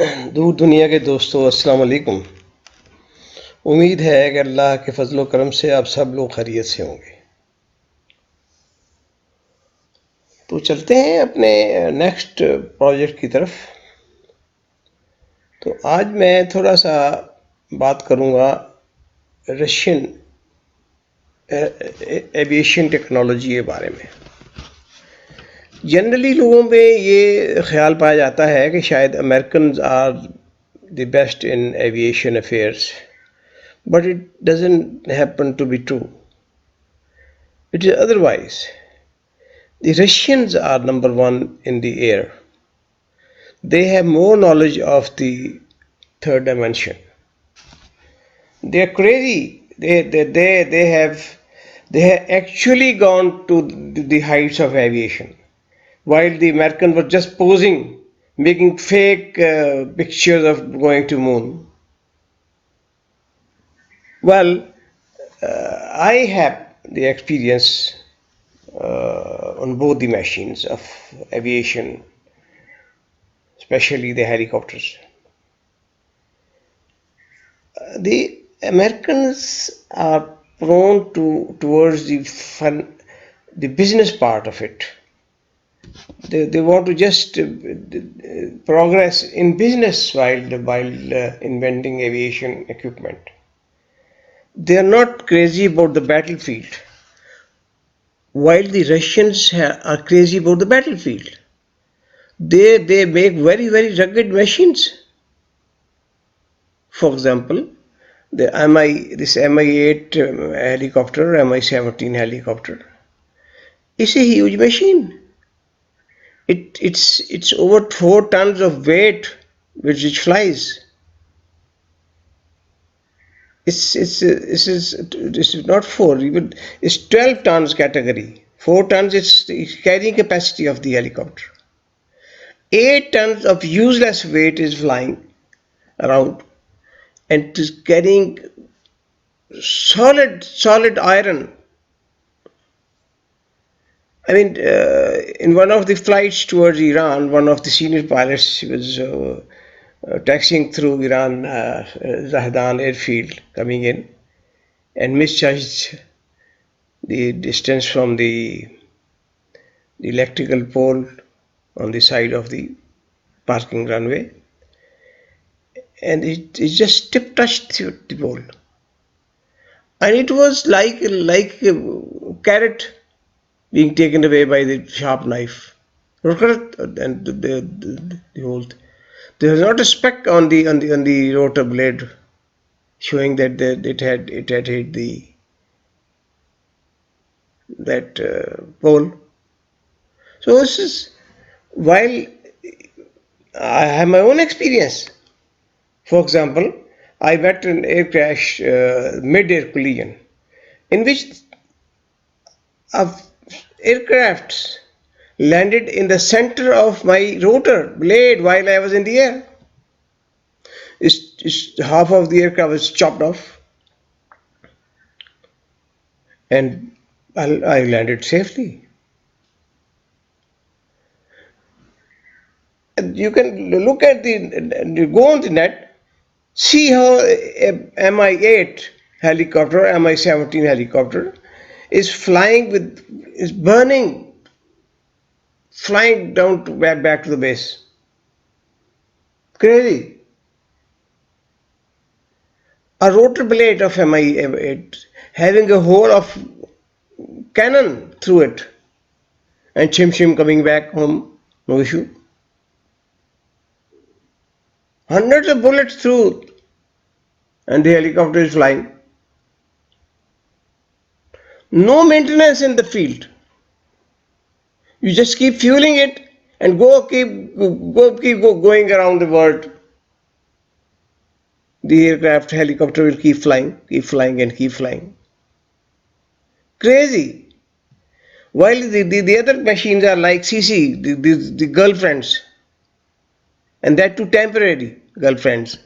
دور دنیا کے دوستوں السلام علیکم. امید ہے کہ اللہ کے فضل و کرم سے آپ سب لوگ خیریت سے ہوں گے. تو چلتے ہیں اپنے نیکسٹ پروجیکٹ کی طرف. تو آج میں تھوڑا سا بات کروں گا رشین ایویشن ٹیکنالوجی کے بارے میں. جنرلی لوگوں میں یہ خیال پایا جاتا ہے کہ شاید Americans are the best in aviation affairs. But it doesn't happen to be true. It is otherwise. The Russians are number one in the air. They have more knowledge of the third dimension. They are crazy. They have actually gone to the heights of aviation, while the Americans were just posing, making fake pictures of going to moon. Well, I have the experience on both the machines of aviation, especially the helicopters. The Americans are prone towards the business part of it. They want to just progress in business while inventing aviation equipment. They are not crazy about the battlefield, while the Russians are crazy about the battlefield. They make very, very rugged machines. For example, this Mi-8 helicopter, Mi-17 helicopter, is a huge machine. It's over 4 tons of weight which it flies. This is not 4, even it's 12 tons category. 4 tons is carrying capacity of the helicopter. 8 tons of useless weight is flying around and is carrying solid iron. I mean, in one of the flights towards Iran, one of the senior pilots was taxiing through Iran Zahedan airfield coming in and misjudged the distance from the electrical pole on the side of the parking runway, and it just tip touched the pole, and it was like a carrot being taken away by the sharp knife. And the whole there was not a speck on the rotor blade showing that it had hit that pole. So this is while I have my own experience. For example, I met an air crash, mid-air collision, in which a aircraft landed in the center of my rotor blade while I was in the air. Half of the aircraft was chopped off, and I landed safely. And you can look at go on the net, see how a Mi-8 helicopter, Mi-17 helicopter is burning, flying down back to the base. Crazy. A rotor blade of Mi-8 having a hole of cannon through it, and chim coming back home, no issue. Hundreds of bullets through, and the helicopter is flying. No maintenance in the field. You just keep fueling it and keep going around the world. The aircraft, helicopter will keep flying and keep flying. Crazy. While the other machines are like CC, the girlfriends, and that too temporary girlfriends.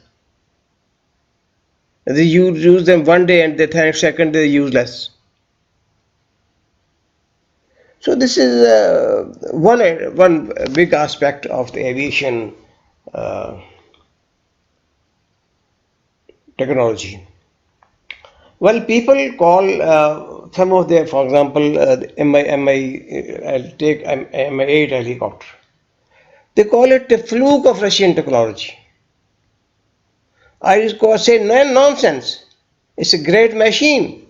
They use them one day and the second they're useless. So this is one big aspect of the aviation technology. Well, people call some of their, for example, I'll take Mi-8 helicopter. They call it the fluke of Russian technology. I just say no nonsense. It's a great machine.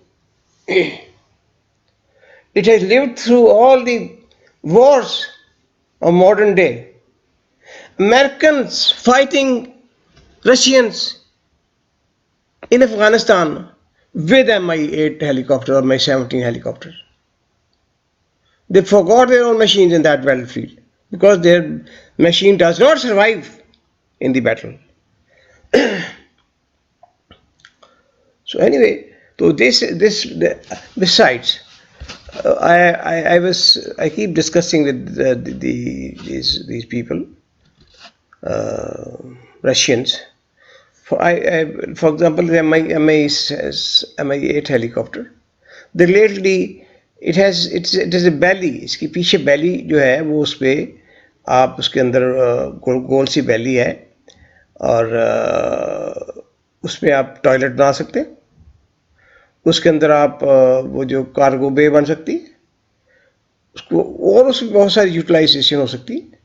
It has lived through all the wars of modern day. Americans fighting Russians in Afghanistan with Mi-8 helicopter or Mi-17 helicopter. They forgot their own machines in that battlefield because their machine does not survive in the battle. So anyway, so besides, I keep discussing with these people, Russians. For example, the Mi-8 helicopter. The lately it is a belly. इसकी पीछे belly जो है वो उस पे आप उसके अंदर गोल सी belly है और उसमें आप टॉयलेट बना सकते हैं. उसके अंदर आप वो जो कार्गो बे बन सकती है उसको और उसमें बहुत सारी यूटिलाइजेशन हो सकती है.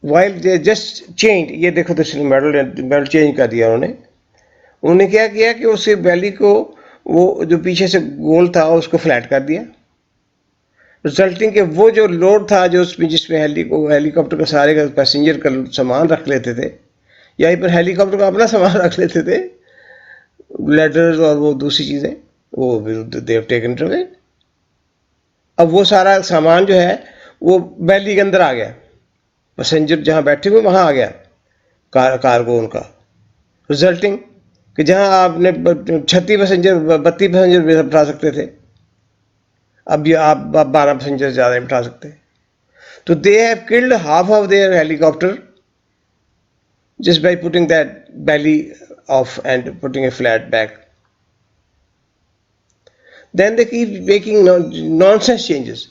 वाइल दे जस्ट चेंज, ये देखो तो मेडल चेंज कर दिया उन्होंने क्या किया कि उस बैली को वो जो पीछे से गोल था उसको फ्लैट कर दिया, रिजल्टिंग के वो जो लोड था जो उसमें जिसमें हेलीकॉप्टर का सारे का पैसेंजर का सामान रख लेते थे या फिर हेलीकॉप्टर का अपना सामान रख लेते थे, लेडर्स और वो दूसरी चीज़ें, वो they have taken it away. अब वो सारा सामान जो है वो बैली के अंदर आ गया, पैसेंजर जहाँ बैठे हुए वहाँ आ गया कार्गो उनका, रिजल्टिंग कि जहाँ आपने 36 पैसेंजर 32 पैसेंजर बिठा सकते थे अब ये आप 12 पैसेंजर ज़्यादा बिठा सकते. तो they have killed half of their helicopter just by putting that belly off and putting a flat back. Then they keep making nonsense changes.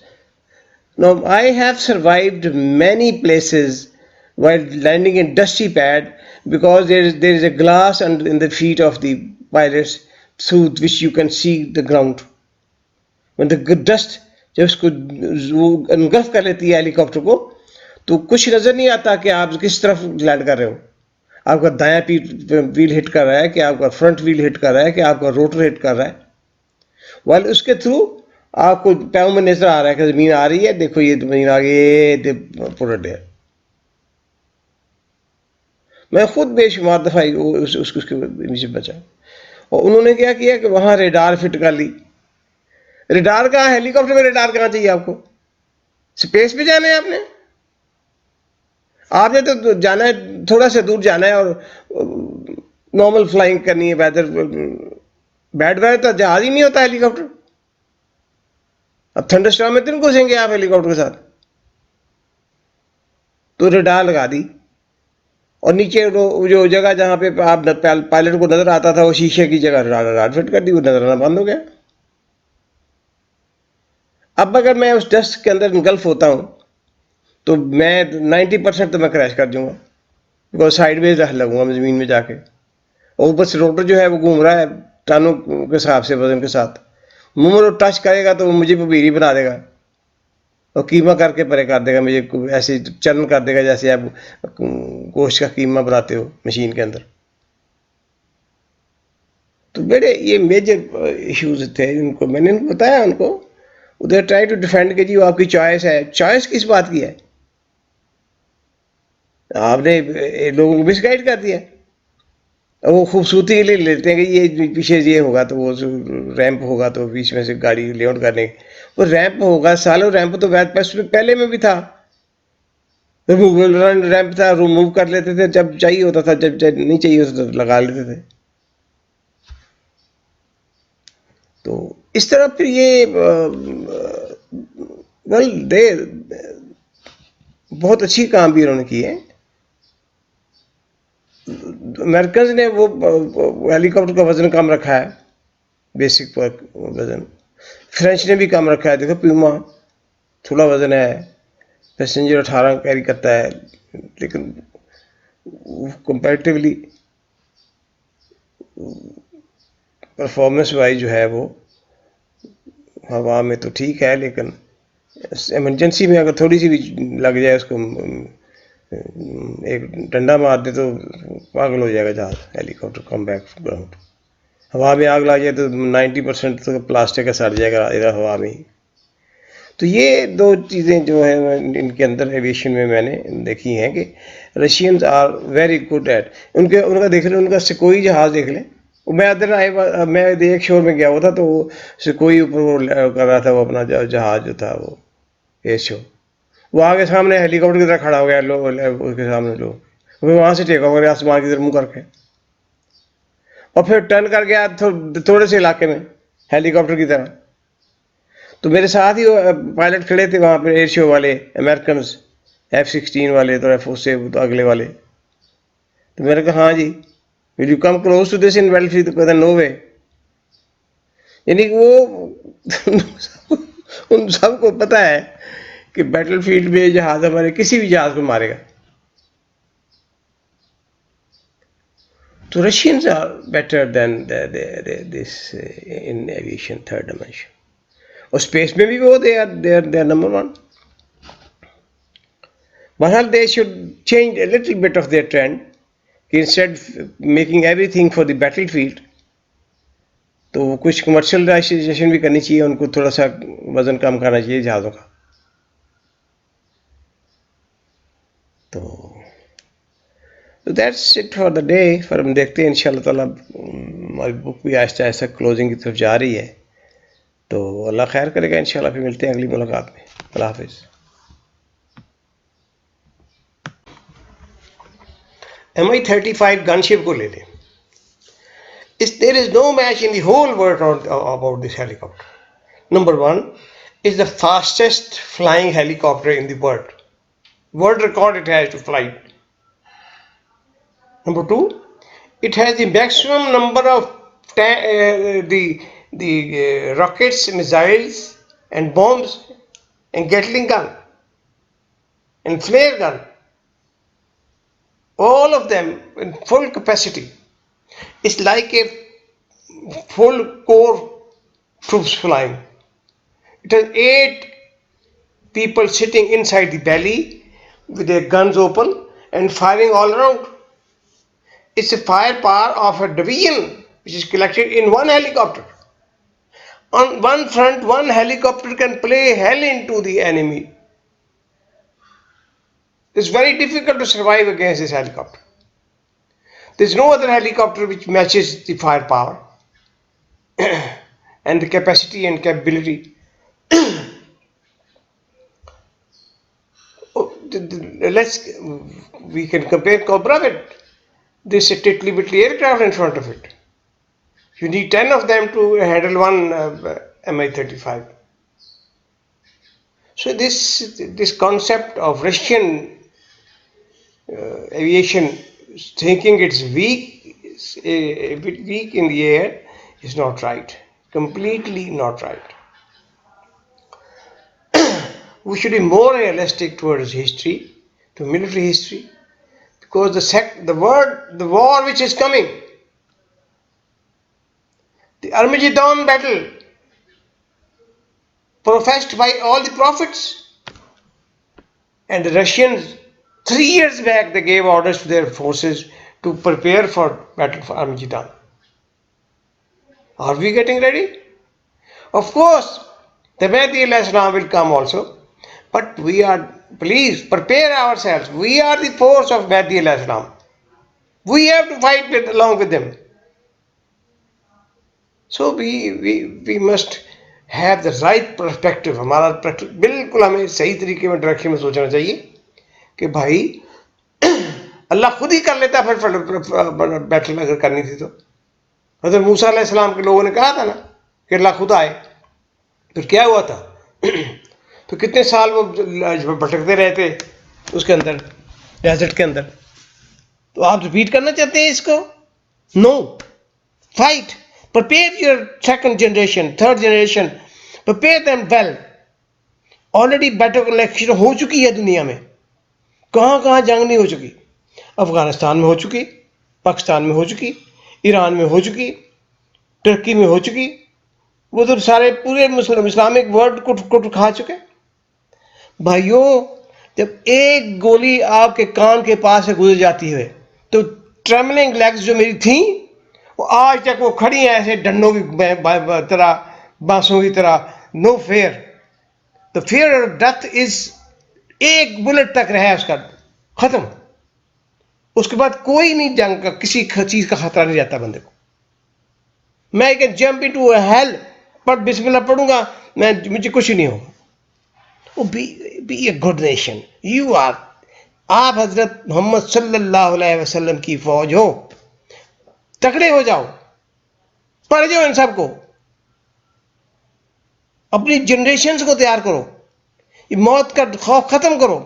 Now I have survived many places while landing in dusty pad because there is a glass in the feet of the pilots through which you can see the ground. When the dust जब उसको engulf कर लेती है helicopter को तो कुछ नजर नहीं आता कि आप किस तरफ लैंड कर रहे हो. आपका दायां व्हील हिट कर रहा है कि आपका फ्रंट व्हील हिट कर रहा है कि आपका रोटर हिट कर रहा है. वाल उसके थ्रू आपको पैरों में नजर आ रहा है कि जमीन आ रही है, देखो ये जमीन आ गई, पूरा डेयर. मैं खुद बेशुमार दफा उसके नीचे बचा. और उन्होंने क्या किया कि वहां रेडार फिट कर ली. रेडार का हेलीकॉप्टर में रेडार कहाँ चाहिए आपको? स्पेस पे जाना है आपने तो जाना है, थोड़ा सा दूर जाना है और नॉर्मल फ्लाइंग करनी है. वेदर बैड वेदर तो जहाज ही नहीं होता हेलीकॉप्टर. अब थंडरस्टॉर्म में तो नहीं घुसेंगे आप हेलीकॉप्टर के साथ. तो रेडार लगा दी और नीचे जो जगह जहां पे आप पायलट को नजर आता था वो शीशे की जगह रेडार फिट कर दी, वो नजर आना बंद हो गया. अब अगर मैं उस डस्ट के अंदर इनगल्फ होता हूं तो मैं 90% तो मैं क्रैश कर दूंगा बिकॉज साइडवेज लगूंगा मैं जमीन में जाके. और ऊपर से रोटर जो है वो घूम रहा है टनों के हिसाब से वजन के साथ. मुंह में टच करेगा तो वो मुझे भीरी बना देगा और कीमा करके परे कर देगा, मुझे ऐसे चरण कर देगा जैसे आप गोश्त का कीमा बनाते हो मशीन के अंदर. तो बड़े ये मेजर इश्यूज थे उनको मैंने बताया उनको. उधर ट्राई टू डिफेंड कि जी वो आपकी चॉइस है. चॉइस किस बात की है? आपने लोगों को मिसगाइड कर दिया. वो खूबसूरती के लिए लेते हैं कि ये पीछे ये होगा तो वो रैंप होगा तो बीच में से गाड़ी लेआउट करने, वो रैंप होगा सालों. रैंप तो पहले में भी था, रैंप था, रिमूव कर लेते थे जब चाहिए होता था, जब नहीं चाहिए होता तो लगा लेते थे. तो इस तरह फिर ये बहुत अच्छी काम भी उन्होंने की है. अमेरिकन ने वो हेलीकॉप्टर का वजन कम रखा है, बेसिक वजन. फ्रेंच ने भी कम रखा है. देखो प्यूमा थोड़ा वजन है, पैसेंजर 18 कैरी करता है, लेकिन कंपैरेटिवली پرفارمنس وائز جو ہے وہ ہوا میں تو ٹھیک ہے، لیکن ایمرجنسی میں اگر تھوڑی سی بھی لگ جائے اس کو ایک ڈنڈا مار دے تو پاگل ہو جائے گا جہاز، ہیلی کاپٹر کم بیک گراؤنڈ. ہوا میں آگ لگ جائے تو 90% تو پلاسٹک کا سڑ جائے گا ادھر ہوا میں ہی. تو یہ دو چیزیں جو ہیں ان کے اندر ایویشن میں نے دیکھی ہیں کہ Russians are very good at. ان کا دیکھ لیں، ان کا سکوئی جہاز دیکھ لیں. میں ادھر میں ایک شور میں گیا ہوا تھا تو وہ سکوئی اوپر کر رہا تھا، وہ اپنا جہاز جو تھا وہ ایئر شو، وہ آگے سامنے ہیلی کاپٹر کی طرح کھڑا ہو گیا اس کے سامنے لوگ، وہاں سے ٹیک آف ہو گیا آسمان کی طرف منہ کر کے، اور پھر ٹرن کر گیا تھوڑے سے علاقے میں ہیلی کاپٹر کی طرح. تو میرے ساتھ ہی پائلٹ کھڑے تھے وہاں پہ ایئر شو والے امریکنز، F-16 والے تو اس سے اگلے والے. تو میں نے کہا ہاں جی will you come close to this in battlefield? تو کہتا نو وے. یعنی کہ وہ ان سب کو پتہ ہے کہ بیٹل فیلڈ میں جہاز ہمارے کسی بھی جہاز کو مارے گا. تو Russians are better than this in aviation third dimension. اور اسپیس میں بھی وہ دے آر نمبر ون. بہرحال they should change a little bit of their trend کہ instead making everything for the battlefield تو وہ کچھ commercialisation بھی کرنی چاہیے، ان کو تھوڑا سا وزن کم کرنا چاہیے جہازوں کا. تو that's it for the day. پھر ہم دیکھتے ہیں ان شاء اللہ تعالیٰ ہماری بک بھی آہستہ آہستہ کلوزنگ کی طرف جا رہی ہے، تو اللہ خیر کرے گا ان شاء اللہ. پھر ملتے ہیں اگلی ملاقات میں. اللہ حافظ. Mi-35 گن شپ کو لے لیں. There is no match in the whole world about this helicopter. Number one, is the fastest flying helicopter in the world. World record it has to fly. Number two, it has the maximum number of rockets, missiles, and bombs, and Gatling gun, and flare gun. All of them in full capacity. It's like a full core troops flying. It has 8 people sitting inside the belly with their guns open and firing all around. It's a firepower of a division which is collected in one helicopter. On one front, one helicopter can play hell into the enemy. It's very difficult to survive against this helicopter. There's no other helicopter which matches the firepower and the capacity and capability. We can compare Cobra with this tiddly bitly aircraft in front of it. You need 10 of them to handle one Mi-35. So this concept of Russian aviation thinking it's a bit weak in the air is not right. Completely not right. We should be more realistic towards history, to military history, because the war which is coming, the Armageddon battle professed by all the prophets, and the Russians 3 years back they gave orders to their forces to prepare for battle for Armageddon. Are we getting ready? Of course, the Mahdi al-Islam will come also, but please prepare ourselves. We are the force of Mahdi al-Islam. We have to fight along with them. So we must have the right perspective. ہمارا بالکل ہمیں صحیح طریقے میں direction میں سوچنا چاہیے کہ بھائی اللہ خود ہی کر لیتا پھر بیٹل اگر کرنی تھی تو. حضرت موسیٰ علیہ السلام کے لوگوں نے کہا تھا نا کہ اللہ خود آئے، پھر کیا ہوا تھا؟ تو کتنے سال وہ بھٹکتے رہے تھے اس کے اندر، ڈیزرٹ کے اندر. تو آپ ریپیٹ کرنا چاہتے ہیں اس کو؟ نو. Fight. Prepare your second generation, third generation. Prepare them well. Already battle collection ہو چکی ہے دنیا میں. کہاں جنگ نہیں ہو چکی؟ افغانستان میں ہو چکی، پاکستان میں ہو چکی، ایران میں ہو چکی، ترکی میں ہو چکی، وہ تو سارے پورے اسلامک ورلڈ کو کھا چکے. بھائیوں جب ایک گولی آپ کے کان کے پاس سے گزر جاتی ہے تو ٹریملنگ لیگز جو میری تھیں وہ آج تک وہ کھڑی ہیں ایسے ڈنڈوں کی طرح، بانسوں کی طرح. No fear. The fear of death is ایک بلٹ تک رہا اس کا ختم. اس کے بعد کوئی نہیں جنگ کا کسی چیز کا خطرہ نہیں رہتا بندے کو. میں کین جمپ انٹو ہیل پر بسم اللہ پڑھوں گا مجھے کچھ نہیں ہوگا. Be a good nation. You are, آپ حضرت محمد صلی اللہ علیہ وسلم کی فوج ہو. تکڑے ہو جاؤ، پڑھ جاؤ ان سب کو، اپنی جنریشنز کو تیار کرو، یہ موت کا خوف ختم کرو.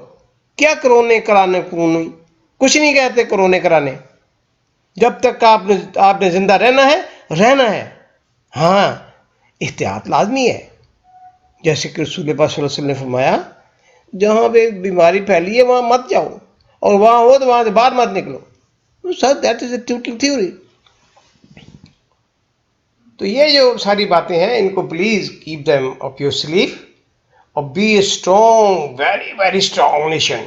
کیا کرونے کرانے کو نہیں، کچھ نہیں کہتے کرونے کرانے. جب تک آپ نے زندہ رہنا ہے. ہاں احتیاط لازمی ہے. جیسے کہ رسول پاک صلی اللہ علیہ وسلم نے فرمایا جہاں پہ بیماری پھیلی ہے وہاں مت جاؤ، اور وہاں ہو تو وہاں سے باہر مت نکلو. Sir that is a total theory. تو یہ جو ساری باتیں ہیں ان کو please keep them up your sleeve اور be a strong, very very strong nation.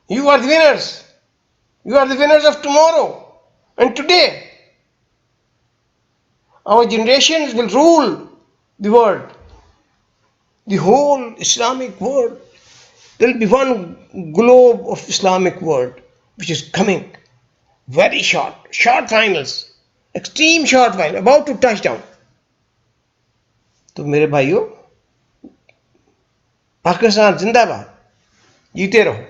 You are the winners. You are the winners of tomorrow and today. Our generations will rule the world, the whole Islamic world. There will be one globe of Islamic world which is coming. Very short finals, extreme short final, about to touch down. تو میرے بھائیوں، پاکستان زندہ باد، جیتے رہو.